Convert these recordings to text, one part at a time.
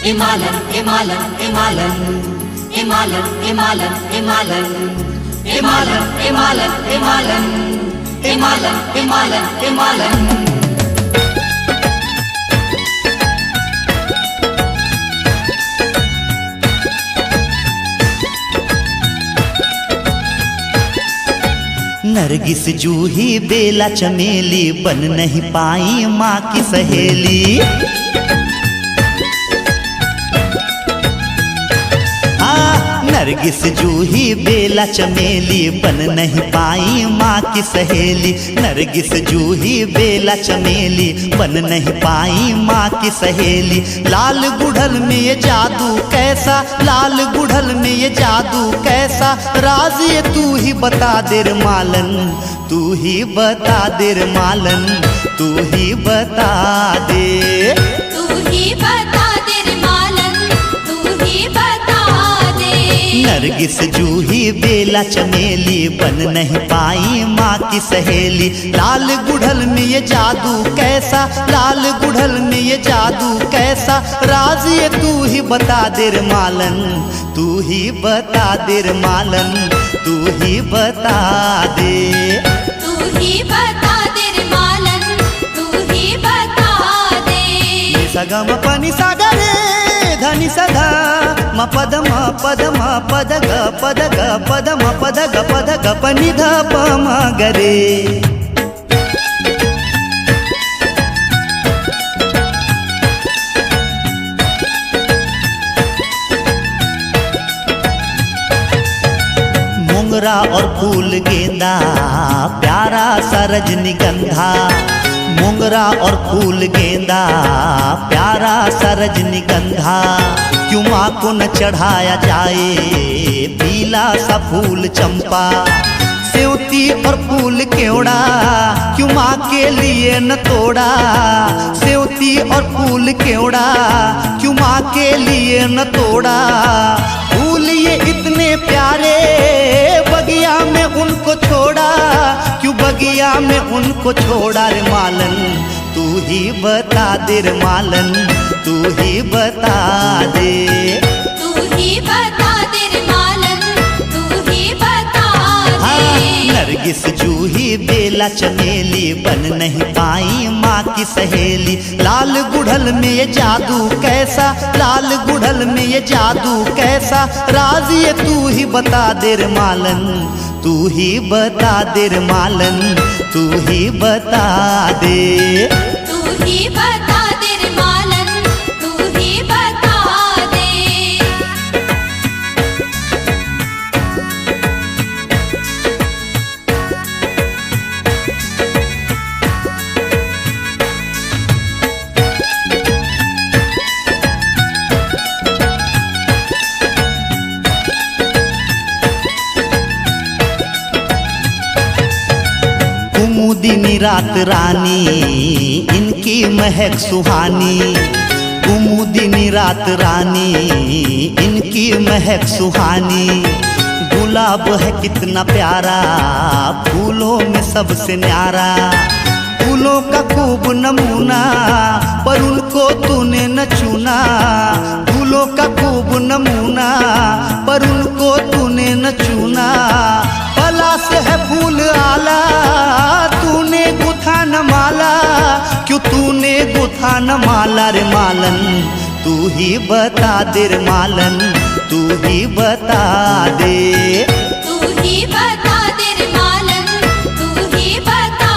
Imalan, Imalan, Imalan, Imalan, Imalan, Imalan, Imalan, Imalan, Imalan, Imalan, Imalan, Imalan. नरगिस जूही बेला चमेली बन नहीं पाई माँ की सहेली। नरगिस जूही बेला चमेली बन नहीं पाई माँ की सहेली। नरगिस जूही बेला चमेली बन नहीं पाई माँ की सहेली। लाल गुड़हल में ये जादू कैसा, लाल गुड़हल में ये जादू कैसा, राज ये तू ही बता दे रे मालन, तू ही बता दे रे मालन, तू ही बता दे, तू ही बता दे रे मालन, तू ही बता दे। नरगिस जूही बेला चमेली बन नहीं पाई माँ की सहेली। लाल गुड़हल में ये जादू कैसा, लाल गुड़हल में ये जादू कैसा, राज ये तू ही बता दे रे मालन, तू ही बता दे रे मालन, तू ही बता दे, तू ही बता दे रे मालन, तू ही बता दे। सगम पनि सागरे धनि सधा म पद म पद म पद ग पद ग पद म पद ग पद ग पनि ध प म गरे। मोगरा और फूल गेंदा प्यारा सा रजनीगंधा, मोगरा और फूल गेंदा प्यारा सा रजनीगंधा, क्यों माँ को न चढ़ाया जाए पीला सा फूल चंपा। सेवती और फूल केवड़ा क्यों माँ के लिए न तोड़ा, सेवती और फूल केवड़ा क्यों माँ के लिए न तोड़ा। फूल ये इतने प्यारे बगिया में उनको छोड़ा, क्यों बगिया में उनको छोड़ा रे मालन, तू ही बता दे रे मालन, तू ही बता दे, तू ही बता दे रे मालन, तू ही बता दे। नरगिस जूही बेला चमेली बन नहीं पाई माँ की सहेली। लाल गुड़हल में ये जादू कैसा, लाल गुड़हल में ये जादू कैसा, राज ये तू ही बता दे रे मालन, तू ही बता दे रे मालन, तू ही बता दे, तू ही बता दे रे मालन, तू ही बता दे। कुमुदिनी रात रानी इनकी महक सुहानी, कुमुदिनी रात रानी इनकी महक सुहानी। गुलाब है कितना प्यारा फूलों में सबसे न्यारा, फूलों का खूब नमूना पर उनको तूने न चुना, फूलों का खूब नमूना पर उनको तूने न चुना। पलाश है फूल आला तूने गुथा न माला, क्यों तूने गुथा न माला रे मालन, तू ही बता दे रे मालन, तू ही बता दे, तू ही बता दे रे मालन, तू ही बता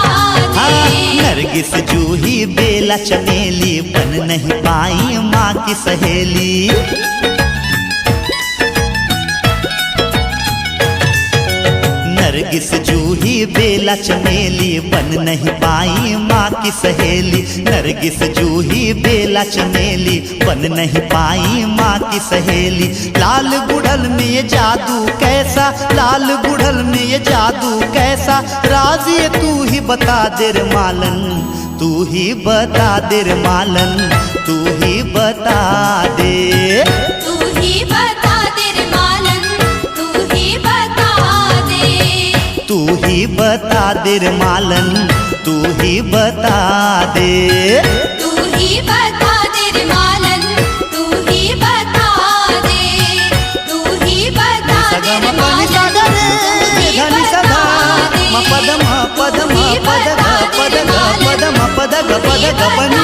दे। नरगिस जूही बेला चमेली बन नहीं पाई माँ की सहेली। नरगिस जूही बेला चमेली बन नहीं पाई माँ की सहेली। नरगिस जूही बेला चमेली बन नहीं पाई माँ की सहेली। लाल गुड़हल में ये जादू कैसा, लाल गुड़हल में ये जादू कैसा, राज ये तू ही बता दे रे मालन, तू ही बता दे रे मालन, तू ही बता दे, तू ही बता दे रे मालन, तू ही बता दे। तू ही बता दे रे मालन, तू ही बता दे, तू ही बता दे रे मालन, तू ही लगबनी